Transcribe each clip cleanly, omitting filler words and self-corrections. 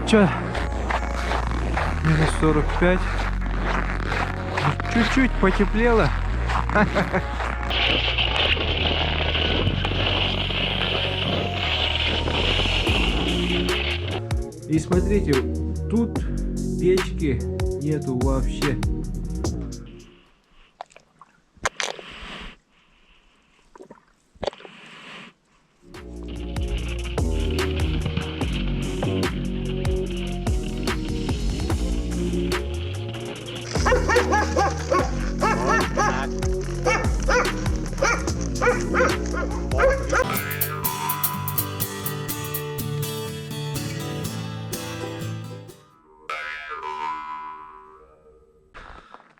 Чё? Минус 45. Чуть-чуть потеплело. И смотрите, тут печки нету вообще.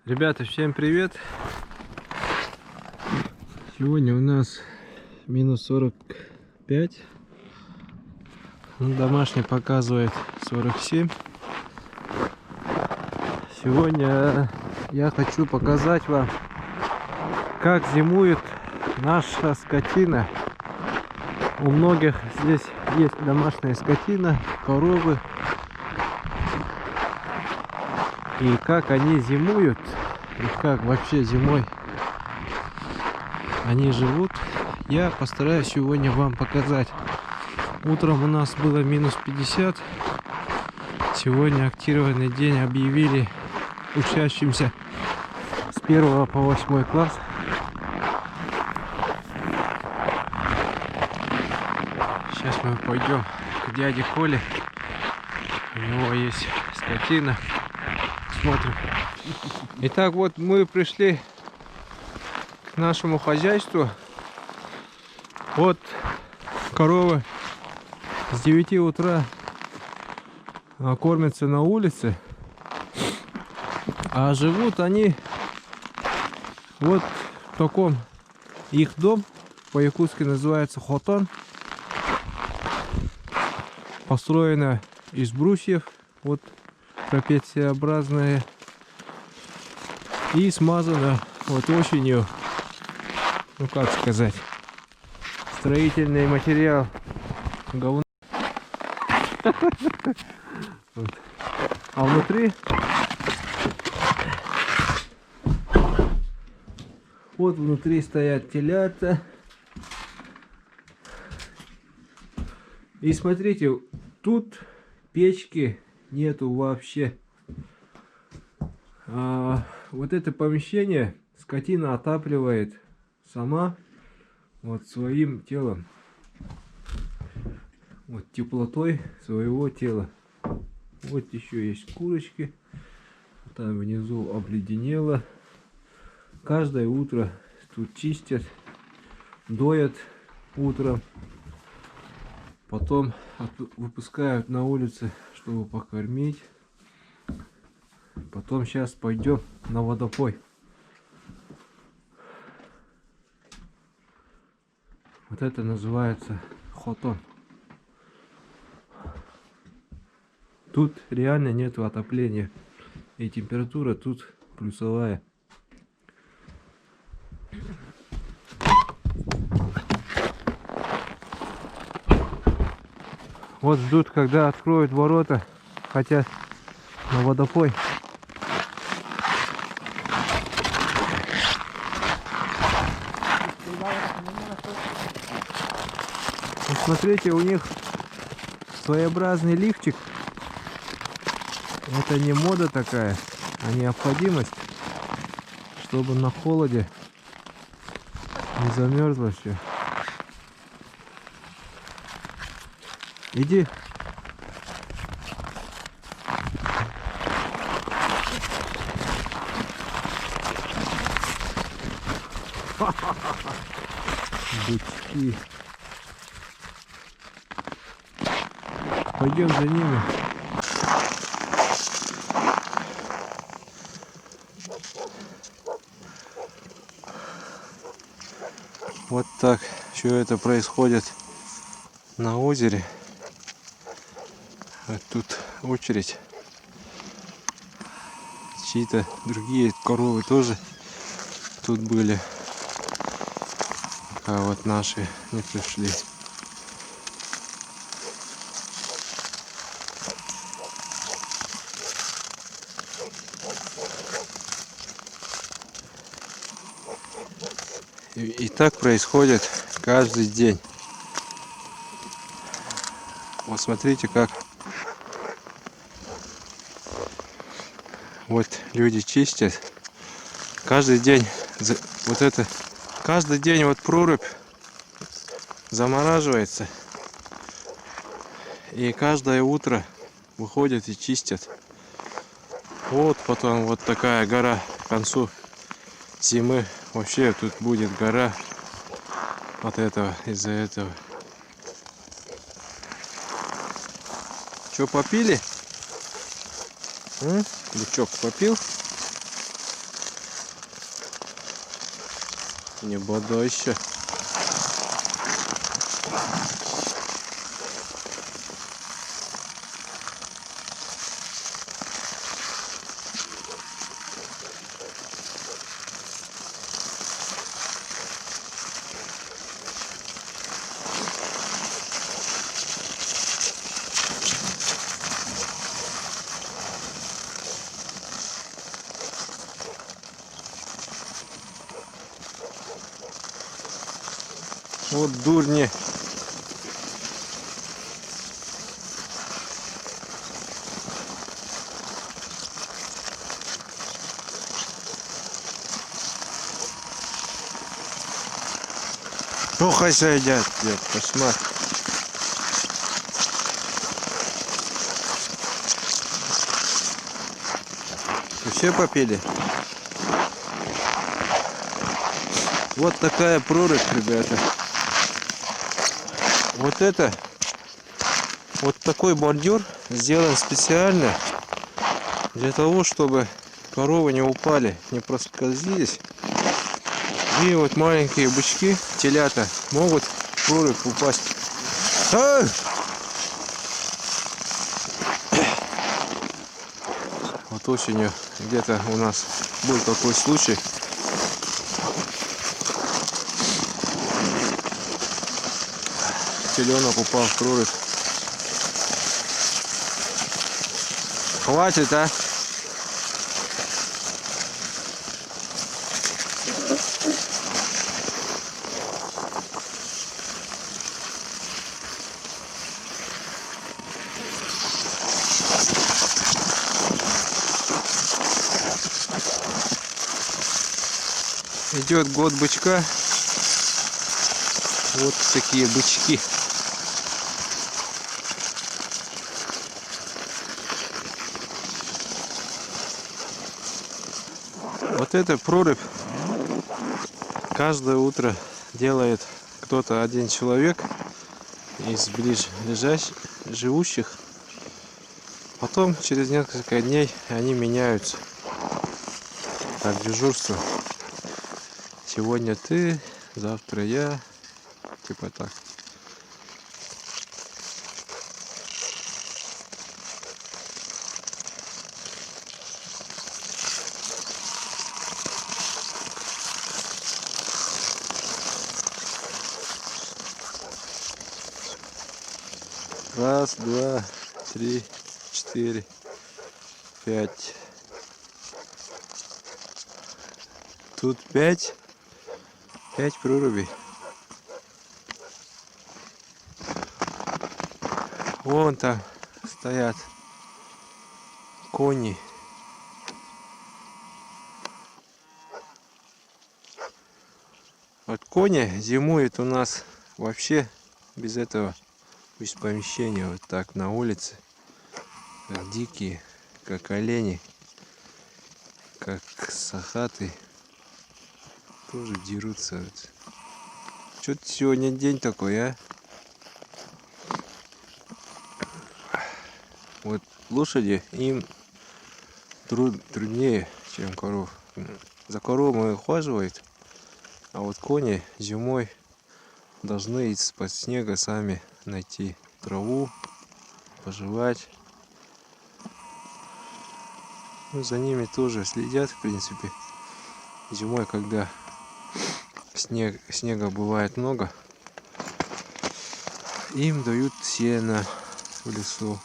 Ребята, всем привет! Сегодня у нас минус 45. Домашний показывает 47. Сегодня я хочу показать вам, как зимует наша скотина. У многих здесь есть домашняя скотина, коровы. И как они зимуют, и как вообще зимой они живут, я постараюсь сегодня вам показать. Утром у нас было минус 50. Сегодня активированный день объявили учащимся с 1 по 8 класс. Сейчас мы пойдем к дяде Коле. У него есть скотина. Смотрим. Итак, вот мы пришли к нашему хозяйству. Вот коровы с 9 утра кормятся на улице, а живут они вот в таком, их дом по-якутски называется хотон, построено из брусьев, вот трапециобразное, и смазано вот осенью, ну как сказать, строительный материал говно. А внутри вот внутри стоят телята. И смотрите, тут печки нету вообще. Вот это помещение скотина отапливает сама вот своим телом, вот теплотой своего тела. Вот еще есть курочки, там внизу обледенело. Каждое утро тут чистят, доят утром, потом выпускают на улице, чтобы покормить. Потом сейчас пойдем на водопой. Вот это называется хотон. Тут реально нету отопления. И температура тут плюсовая. Вот ждут, когда откроют ворота. Хотят на водопой. Смотрите, у них своеобразный лифчик. Это не мода такая, а необходимость, чтобы на холоде не замерзло все. Иди. Бычки. Пойдем за ними. Вот так все это происходит на озере. А тут очередь. Чьи-то другие коровы тоже тут были. А вот наши не пришли. И так происходит каждый день. Вот смотрите, как вот люди чистят. Каждый день вот это, каждый день вот прорубь замораживается. И каждое утро выходят и чистят. Вот потом вот такая гора к концу зимы. Вообще тут будет гора от этого, из-за этого. Что, попили? Лучок попил? Не бодайся. Вот дурни. Плохо сидят, дед, кошмар. Вы все попили? Вот такая прорубь, ребята. Вот это, вот такой бордюр сделан специально для того, чтобы коровы не упали, не проскользились. И вот маленькие бычки, телята, могут в прорубь упасть. Вот осенью где-то у нас был такой случай. Теленок упал в прорубь. Хватит, а? Идет год бычка. Вот такие бычки. Вот эта прорубь каждое утро делает кто-то один человек из ближайших живущих. Потом через несколько дней они меняются. Так, дежурство. Сегодня ты, завтра я. Типа так. Раз, два, три, четыре, пять. Тут пять прорубей. Вон там стоят кони. Вот кони зимуют у нас вообще без этого, без помещения, вот так на улице, как дикие, как олени, как сахаты, тоже дерутся. Вот. Что-то сегодня день такой, а? Вот лошади, им труднее, чем коров. За коровами ухаживают, а вот кони зимой должны из-под снега сами найти траву, пожевать. Ну, за ними тоже следят, в принципе. Зимой, когда снега бывает много, им дают сено в лесу.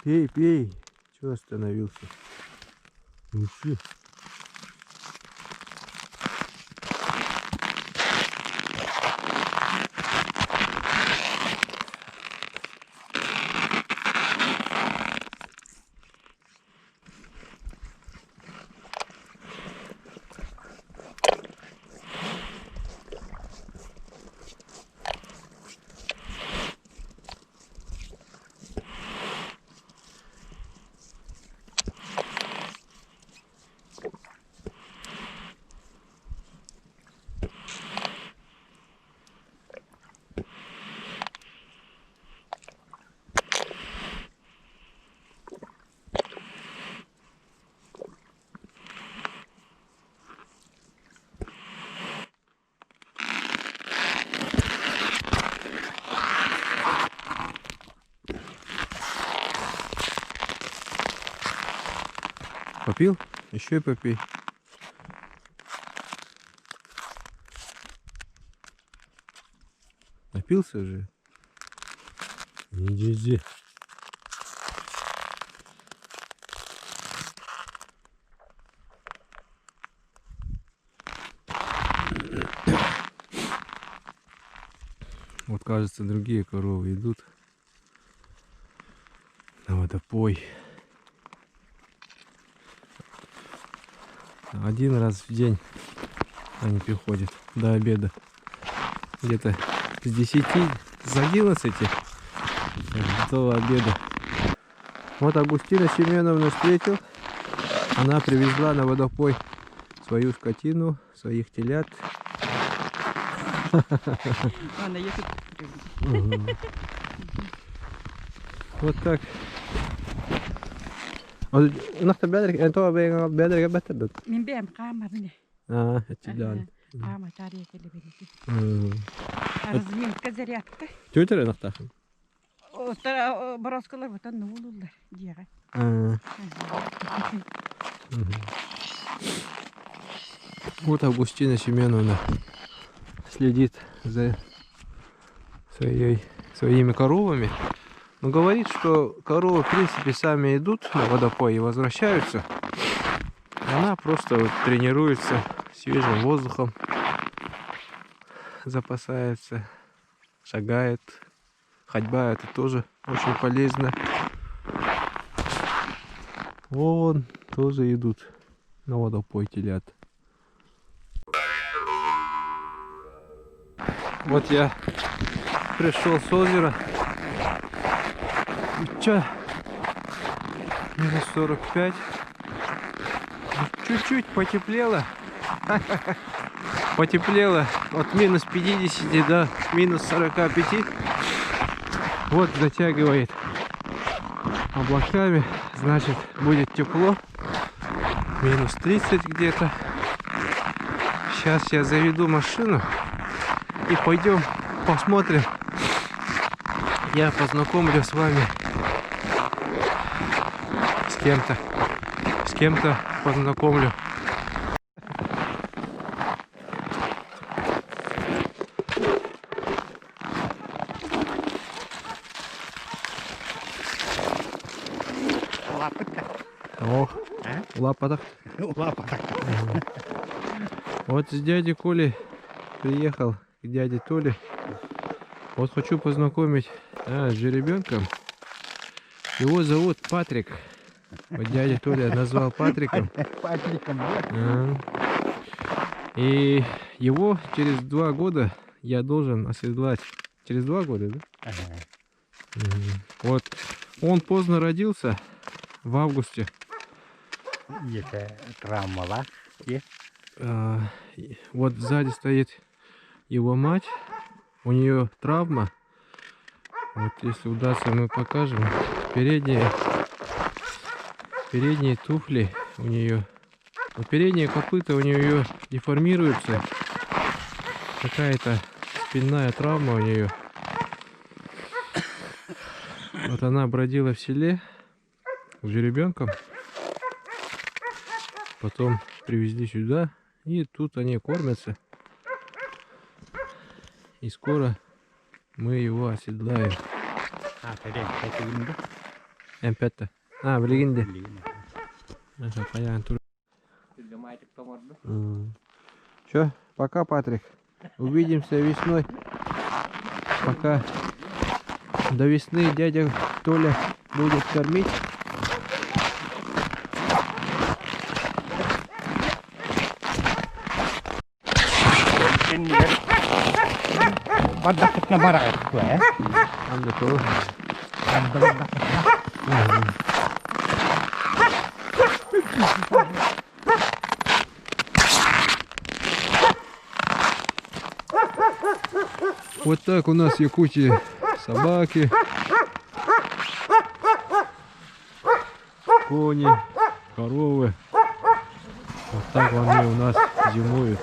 Пей, пей. Чего остановился? Уши. Попил? Еще и попей. Напился уже? Иди. Вот, кажется, другие коровы идут на водопой. Один раз в день они приходят до обеда. Где-то с 10, с 11 до обеда. Вот Августина Семеновна встретил. Она привезла на водопой свою скотину, своих телят. Вот так. Нахта бедрге беттердет. Min bem kama bine. Etçilan. Kama tarihe kele bine. Arızmin kazaryatta. Tüytere nahtahım. O tara baraskalar vatan ne olurlar diye. Вот Августина Семеновна следит за своими коровами. Но говорит, что коровы в принципе сами идут на водопой и возвращаются. Она просто вот тренируется свежим воздухом, запасается, шагает. Ходьба это тоже очень полезно. Вон тоже идут на водопой телят. Вот я пришел с озера. Минус 45. Чуть-чуть потеплело. Потеплело от минус 50 до минус 45. Вот затягивает облаками. Значит, будет тепло. Минус 30 где-то. Сейчас я заведу машину и пойдем посмотрим. Я познакомлю с вами с кем-то. С кем-то познакомлю. Ох, лапа-то. Лапа. Вот с дядей Колей приехал к дяде Толе. Вот хочу познакомить с жеребенком. Его зовут Патрик. Вот дядя Толя назвал Патриком. Патриком, И его через 2 года я должен оседлать. Через 2 года, да? Ага. Вот он поздно родился, в августе. Это травма, Вот сзади стоит его мать. У нее травма. Вот если удастся, мы покажем. Передние туфли у нее. Вот передние копыта у нее деформируются. Какая-то спинная травма у нее. Вот она бродила в селе с жеребенком. Потом привезли сюда. И тут они кормятся. И скоро мы его оседлаем. М5-то. А, в легенде. Ага, понятно. Все, пока, Патрик. Увидимся весной. Пока до весны дядя Толя будет кормить. Badak na barak ko eh. Anda tuh. Вот так у нас в Якутии собаки, кони, коровы. Вот так они у нас зимуют.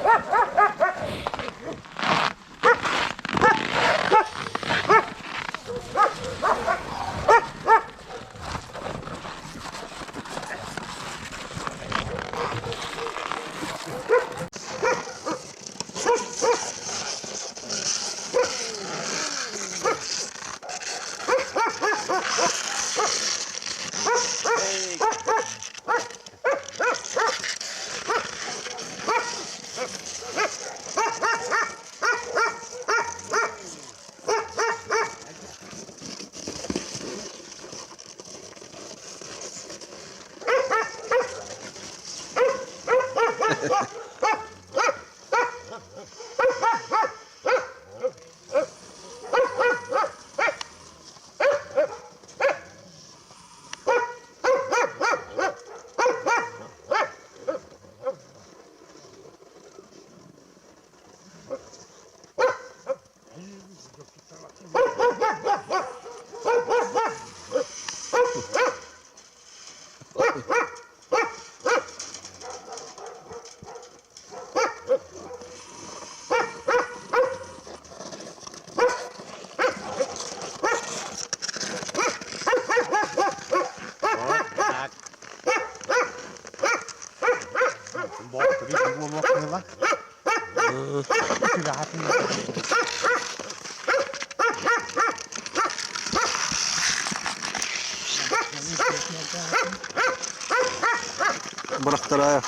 Брахтарая.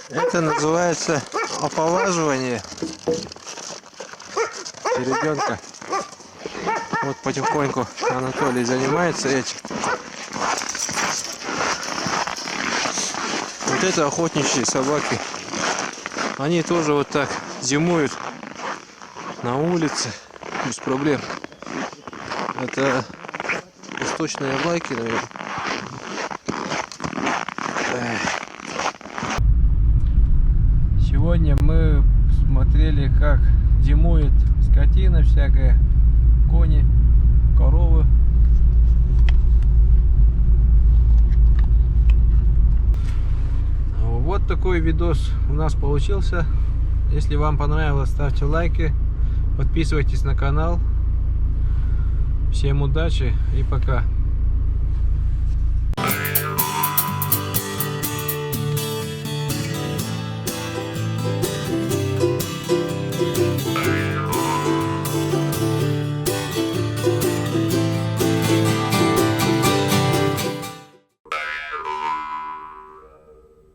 Это называется оповаживание ребенка. Вот потихоньку Анатолий занимается этим. Вот это охотничьи собаки. Они тоже вот так зимуют на улице без проблем. Это восточные лайки, наверное. Сегодня мы смотрели, как зимует скотина всякая, кони, коровы. Вот такой видос у нас получился. Если вам понравилось, ставьте лайки, подписывайтесь на канал. Всем удачи и пока.